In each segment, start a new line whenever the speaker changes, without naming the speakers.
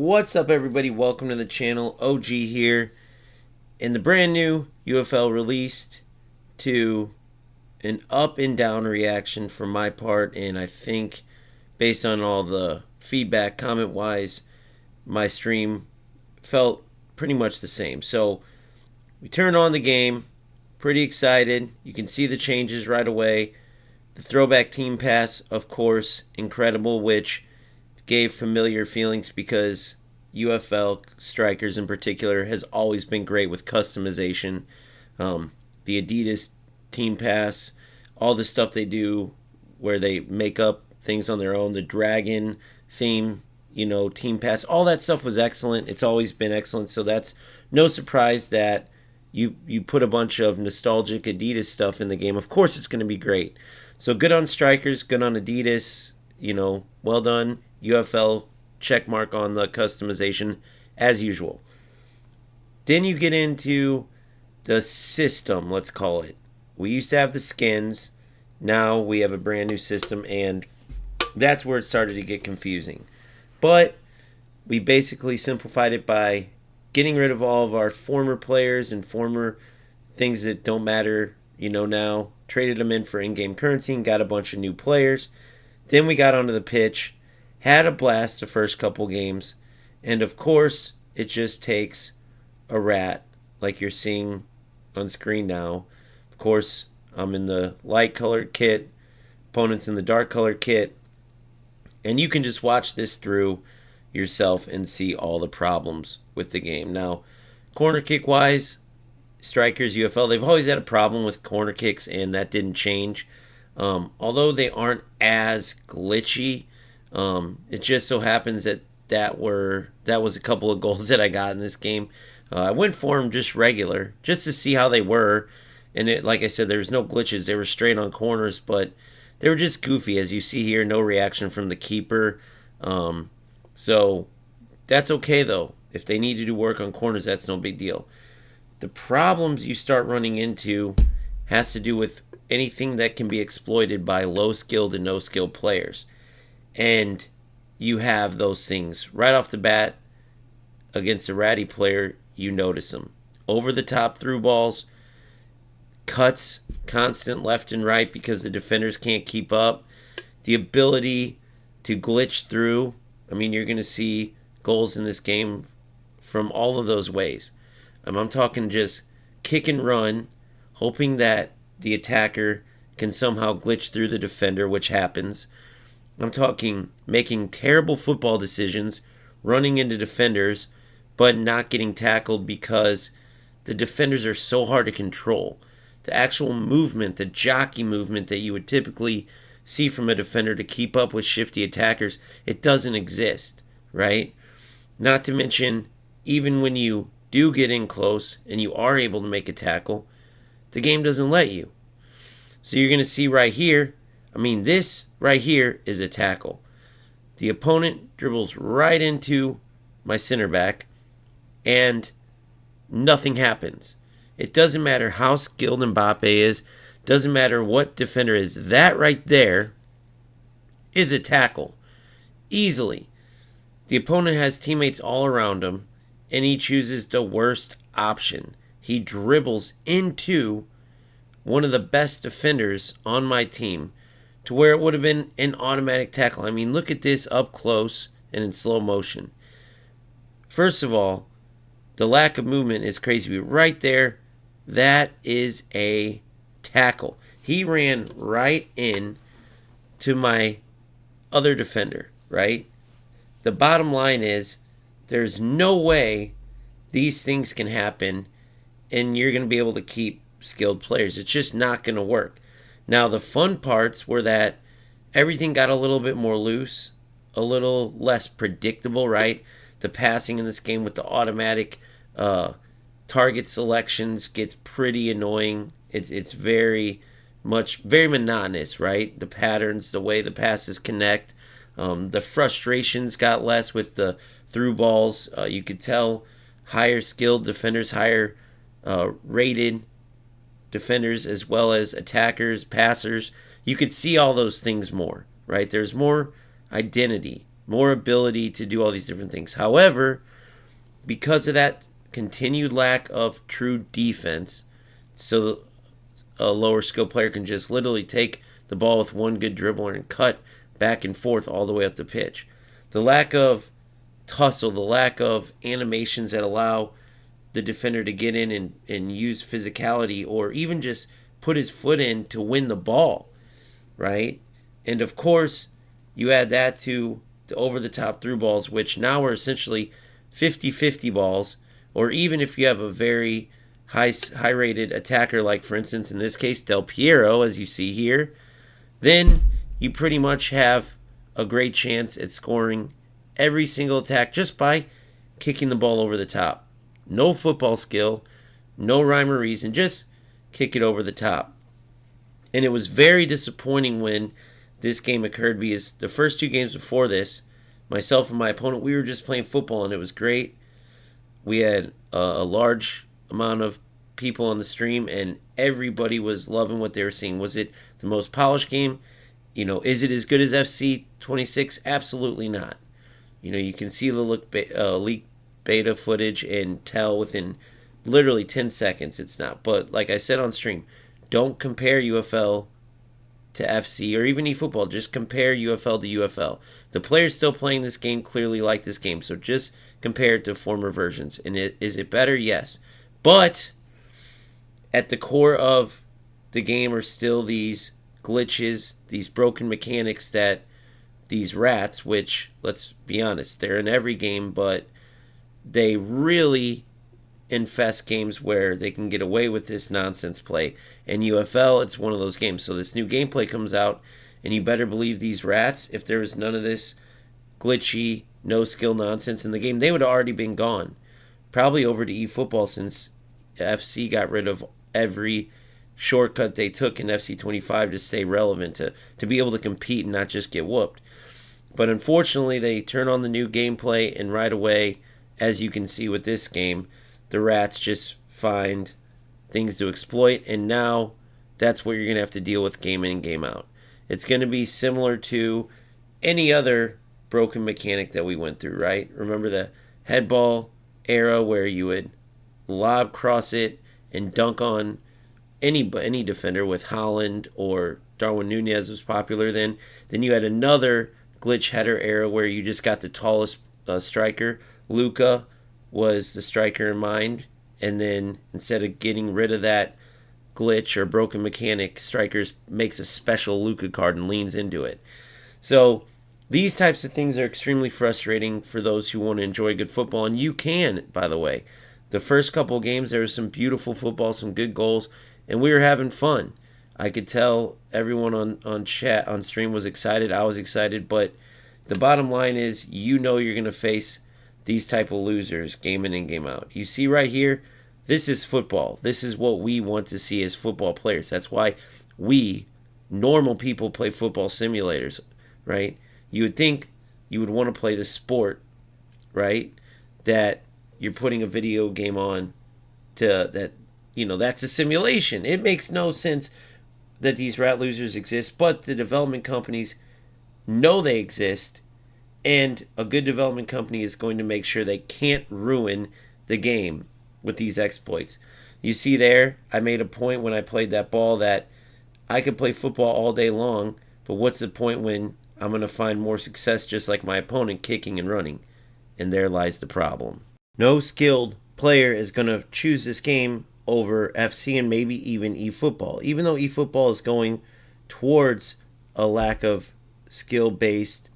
What's up, everybody? Welcome to the channel. OG here. In the brand new UFL released to an up and down reaction from my part, and I think based on all the feedback comment wise, my stream felt pretty much the same. So we turn on the game, pretty excited. You can see the changes right away. The throwback team pass, of course, incredible, which gave familiar feelings because UFL Strikerz in particular has always been great with customization. The Adidas team pass, all the stuff they do where they make up things on their own, the dragon theme, team pass, all that stuff was excellent. It's always been excellent, so that's no surprise that you put a bunch of nostalgic Adidas stuff in the game. Of course it's going to be great. So good on Strikerz, good on Adidas, well done. UFL check mark on the customization as usual. Then you get into the system, let's call it. We used to have the skins. Now we have a brand new system, and that's where it started to get confusing. But we basically simplified it by getting rid of all of our former players and former things that don't matter, now. Traded them in for in-game currency and got a bunch of new players. Then we got onto the pitch, had a blast the first couple games, and of course, it just takes a rat like you're seeing on screen now. Of course, I'm in the light colored kit, opponents in the dark colored kit, and you can just watch this through yourself and see all the problems with the game. Now, corner kick wise, Strikerz UFL, they've always had a problem with corner kicks, and that didn't change. Although they aren't as glitchy, it just so happens that was a couple of goals that I got in this game. I went for them just regular, just to see how they were, and like I said, there was no glitches. They were straight on corners, but they were just goofy, as you see here. No reaction from the keeper, so that's okay though. If they need to do work on corners, that's no big deal. The problems you start running into has to do with anything that can be exploited by low-skilled and no-skilled players. And you have those things right off the bat against a ratty player. You notice them. Over-the-top through balls, cuts constant left and right because the defenders can't keep up. The ability to glitch through. I mean, you're going to see goals in this game from all of those ways. I'm talking just kick and run, hoping that the attacker can somehow glitch through the defender, which happens. I'm talking making terrible football decisions, running into defenders, but not getting tackled because the defenders are so hard to control. The actual movement, the jockey movement that you would typically see from a defender to keep up with shifty attackers, it doesn't exist, right? Not to mention, even when you do get in close and you are able to make a tackle, the game doesn't let you. So you're going to see right here, this right here is a tackle. The opponent dribbles right into my center back and nothing happens. It doesn't matter how skilled Mbappe is, doesn't matter what defender is. That right there is a tackle. Easily. The opponent has teammates all around him, and he chooses the worst option. He dribbles into one of the best defenders on my team to where it would have been an automatic tackle. Look at this up close and in slow motion. First of all, the lack of movement is crazy. Right there, that is a tackle. He ran right in to my other defender, right? The bottom line is, there's no way these things can happen and you're going to be able to keep skilled players. It's just not going to work. Now, the fun parts were that everything got a little bit more loose, a little less predictable, right? The passing in this game with the automatic target selections gets pretty annoying. It's very monotonous, right? The patterns, the way the passes connect. The frustrations got less with the through balls. You could tell higher skilled defenders, higher rated defenders, as well as attackers, passers. You could see all those things more, right? There's more identity more ability to do all these different things. However, because of that continued lack of true defense, so a lower skill player can just literally take the ball with one good dribbler and cut back and forth all the way up the pitch. The lack of tussle, the lack of animations that allow the defender to get in and use physicality or even just put his foot in to win the ball, right? And of course, you add that to the over-the-top through balls, which now are essentially 50-50 balls, or even if you have a very high-rated attacker, like for instance in this case Del Piero, as you see here, then you pretty much have a great chance at scoring every single attack just by kicking the ball over the top. No football skill, no rhyme or reason, just kick it over the top. And it was very disappointing when this game occurred because the first two games before this, myself and my opponent, we were just playing football and it was great. We had a large amount of people on the stream and everybody was loving what they were seeing. Was it the most polished game? Is it as good as FC 26? Absolutely not. You can see the leak beta footage and tell within literally 10 seconds it's not. But like I said on stream, don't compare UFL to FC or even eFootball. Just compare UFL to UFL. The players still playing this game clearly like this game, so just compare it to former versions. And is it better? Yes. But at the core of the game are still these glitches, these broken mechanics that these rats, which, let's be honest, they're in every game, but they really infest games where they can get away with this nonsense play. And UFL, it's one of those games. So this new gameplay comes out, and you better believe these rats, if there was none of this glitchy, no-skill nonsense in the game, they would have already been gone. Probably over to eFootball since FC got rid of every shortcut they took in FC 25 to stay relevant, to be able to compete and not just get whooped. But unfortunately, they turn on the new gameplay, and right away, as you can see with this game, the rats just find things to exploit, and now that's what you're going to have to deal with game in and game out. It's going to be similar to any other broken mechanic that we went through, right? Remember the head ball era where you would lob cross it and dunk on any defender with Holland or Darwin Nunez was popular then. Then you had another glitch header era where you just got the tallest striker. Luca was the striker in mind, and then instead of getting rid of that glitch or broken mechanic, Strikerz makes a special Luca card and leans into it. So these types of things are extremely frustrating for those who want to enjoy good football, and you can, by the way. The first couple games, there was some beautiful football, some good goals, and we were having fun. I could tell everyone on chat, on stream was excited. I was excited, but the bottom line is you're going to face these type of losers game in and game out. You see right here, this is football. This is what we want to see as football players. That's why we, normal people, play football simulators, right? You would think you would want to play the sport, right? That you're putting a video game on that's a simulation. It makes no sense that these rat losers exist, but the development companies know they exist, and a good development company is going to make sure they can't ruin the game with these exploits. You see there, I made a point when I played that ball that I could play football all day long, but what's the point when I'm going to find more success just like my opponent kicking and running? And there lies the problem. No skilled player is going to choose this game over FC and maybe even eFootball. Even though eFootball is going towards a lack of skill-based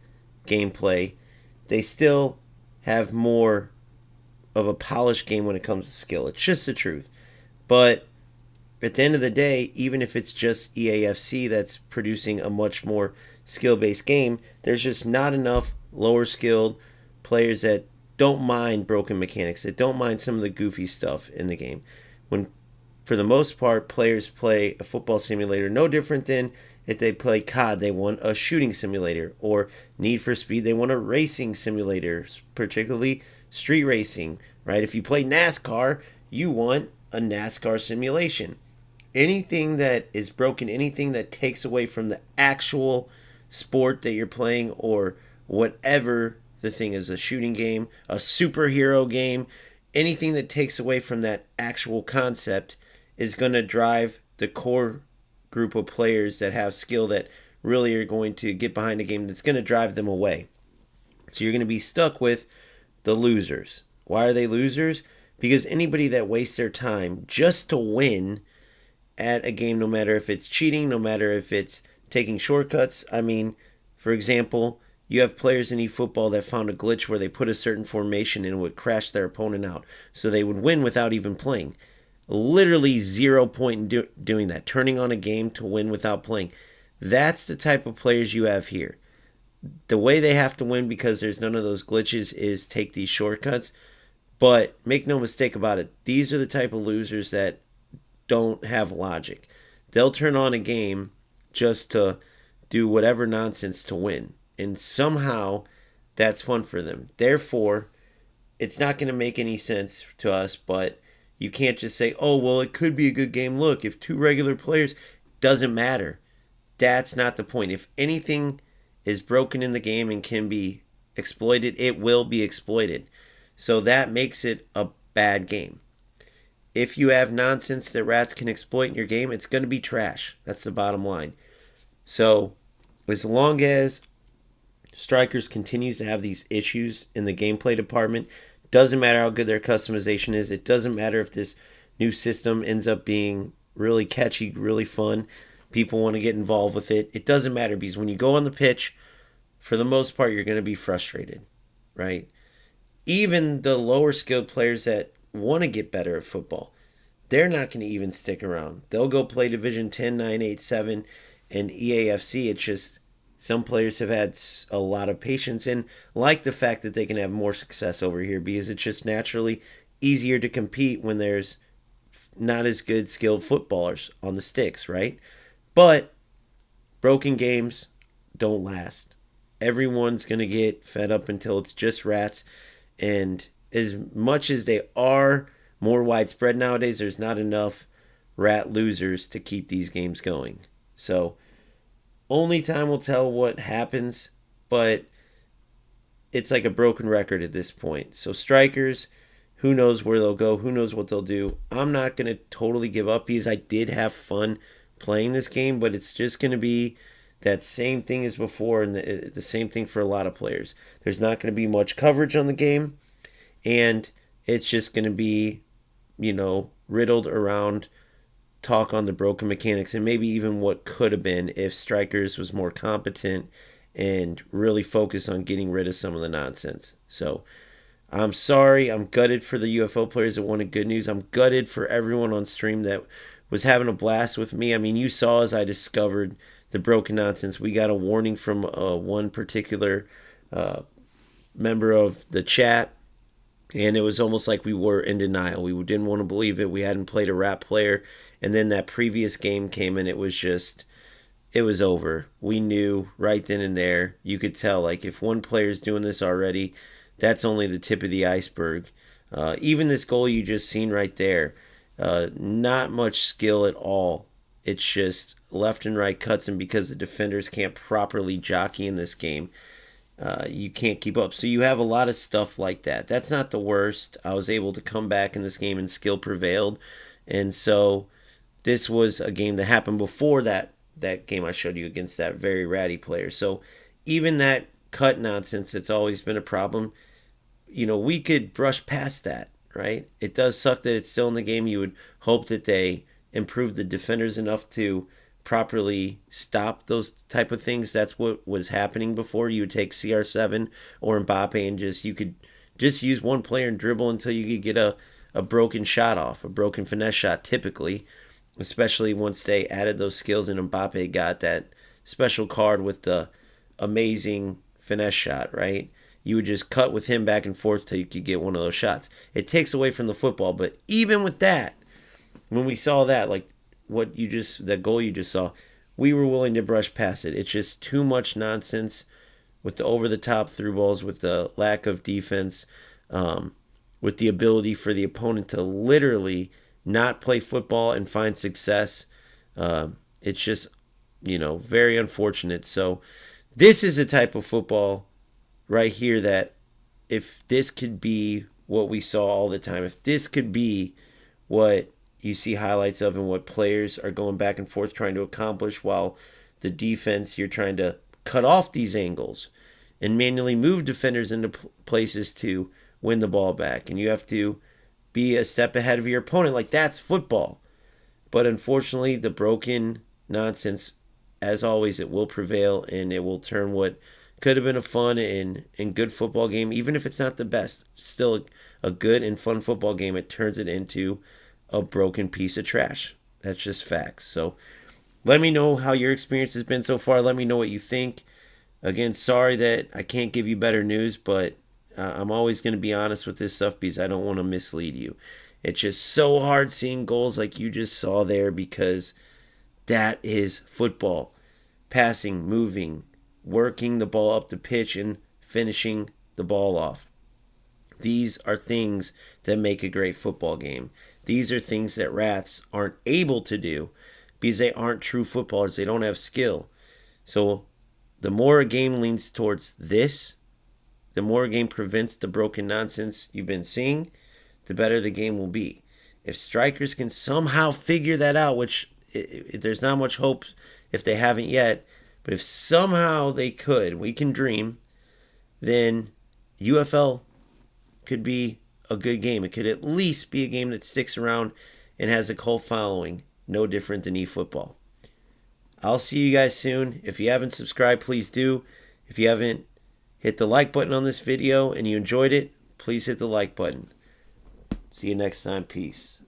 gameplay, they still have more of a polished game when it comes to skill. It's just the truth. But at the end of the day, even if it's just EAFC that's producing a much more skill-based game, there's just not enough lower skilled players that don't mind broken mechanics, that don't mind some of the goofy stuff in the game. When, for the most part, players play a football simulator no different than if they play COD, they want a shooting simulator, or Need for Speed, they want a racing simulator, particularly street racing, right? If you play NASCAR, you want a NASCAR simulation. Anything that is broken, anything that takes away from the actual sport that you're playing or whatever the thing is, a shooting game, a superhero game, anything that takes away from that actual concept is going to drive the core group of players that have skill that really are going to get behind a game that's going to drive them away. So you're going to be stuck with the losers. Why are they losers? Because anybody that wastes their time just to win at a game, no matter if it's cheating, no matter if it's taking shortcuts. I mean, for example, you have players in eFootball that found a glitch where they put a certain formation and would crash their opponent out. So they would win without even playing. Literally 0 point in doing that, turning on a game to win without playing. That's the type of players you have here. The way they have to win because there's none of those glitches is take these shortcuts. But make no mistake about it, these are the type of losers that don't have logic. They'll turn on a game just to do whatever nonsense to win. And somehow that's fun for them. Therefore, it's not going to make any sense to us, but you can't just say, oh, well, it could be a good game. Look, if two regular players, doesn't matter. That's not the point. If anything is broken in the game and can be exploited, it will be exploited. So that makes it a bad game. If you have nonsense that rats can exploit in your game, it's going to be trash. That's the bottom line. So as long as Strikerz continues to have these issues in the gameplay department, doesn't matter how good their customization is. It doesn't matter if this new system ends up being really catchy, really fun. People want to get involved with it. It doesn't matter because when you go on the pitch, for the most part, you're going to be frustrated, right? Even the lower skilled players that want to get better at football, they're not going to even stick around. They'll go play Division 10, 9, 8, 7, and EAFC. It's just some players have had a lot of patience and like the fact that they can have more success over here because it's just naturally easier to compete when there's not as good skilled footballers on the sticks, right? But broken games don't last. Everyone's going to get fed up until it's just rats. And as much as they are more widespread nowadays, there's not enough rat losers to keep these games going. So only time will tell what happens, but it's like a broken record at this point. So Strikerz, who knows where they'll go, who knows what they'll do. I'm not going to totally give up because I did have fun playing this game, but it's just going to be that same thing as before and the same thing for a lot of players. There's not going to be much coverage on the game, and it's just going to be, riddled around talk on the broken mechanics and maybe even what could have been if Strikerz was more competent and really focused on getting rid of some of the nonsense. So I'm sorry. I'm gutted for the UFO players that wanted good news. I'm gutted for everyone on stream that was having a blast with me. I mean, you saw as I discovered the broken nonsense. We got a warning from one particular member of the chat, and it was almost like we were in denial. We didn't want to believe it. We hadn't played a rap player, and then that previous game came, and it was over. We knew right then and there. You could tell, like, if one player's doing this already, that's only the tip of the iceberg. Even this goal you just seen right there, not much skill at all. It's just left and right cuts, and because the defenders can't properly jockey in this game, you can't keep up. So you have a lot of stuff like that. That's not the worst. I was able to come back in this game and skill prevailed. And so this was a game that happened before that game I showed you against that very ratty player. So even that cut nonsense that's always been a problem, we could brush past that, right? It does suck that it's still in the game. You would hope that they improve the defenders enough to properly stop those type of things. That's what was happening before. You would take CR7 or Mbappe and you could just use one player and dribble until you could get a broken shot off, a broken finesse shot typically, especially once they added those skills and Mbappe got that special card with the amazing finesse shot, right? You would just cut with him back and forth till you could get one of those shots. It takes away from the football, but even with that, when we saw that, like that goal you just saw, we were willing to brush past it. It's just too much nonsense with the over-the-top through balls, with the lack of defense, with the ability for the opponent to literally not play football and find success. It's just, very unfortunate. So this is a type of football right here that if this could be what we saw all the time, if this could be what you see highlights of and what players are going back and forth trying to accomplish while the defense, you're trying to cut off these angles and manually move defenders into places to win the ball back. And you have to be a step ahead of your opponent. Like, that's football. But unfortunately, the broken nonsense, as always, it will prevail, and it will turn what could have been a fun and good football game, even if it's not the best, still a good and fun football game, it turns it into a broken piece of trash. That's just facts. So let me know how your experience has been so far. Let me know what you think. Again, sorry that I can't give you better news, but I'm always going to be honest with this stuff because I don't want to mislead you. It's just so hard seeing goals like you just saw there because that is football. Passing, moving, working the ball up the pitch, and finishing the ball off. These are things that make a great football game. These are things that rats aren't able to do because they aren't true footballers. They don't have skill. So the more a game leans towards this, the more a game prevents the broken nonsense you've been seeing, the better the game will be. If Strikerz can somehow figure that out, which there's not much hope if they haven't yet, but if somehow they could, we can dream, then UFL could be a good game. It could at least be a game that sticks around and has a cult following, no different than eFootball. I'll see you guys soon. If you haven't subscribed, please do. If you haven't hit the like button on this video and you enjoyed it, please hit the like button. See you next time. Peace.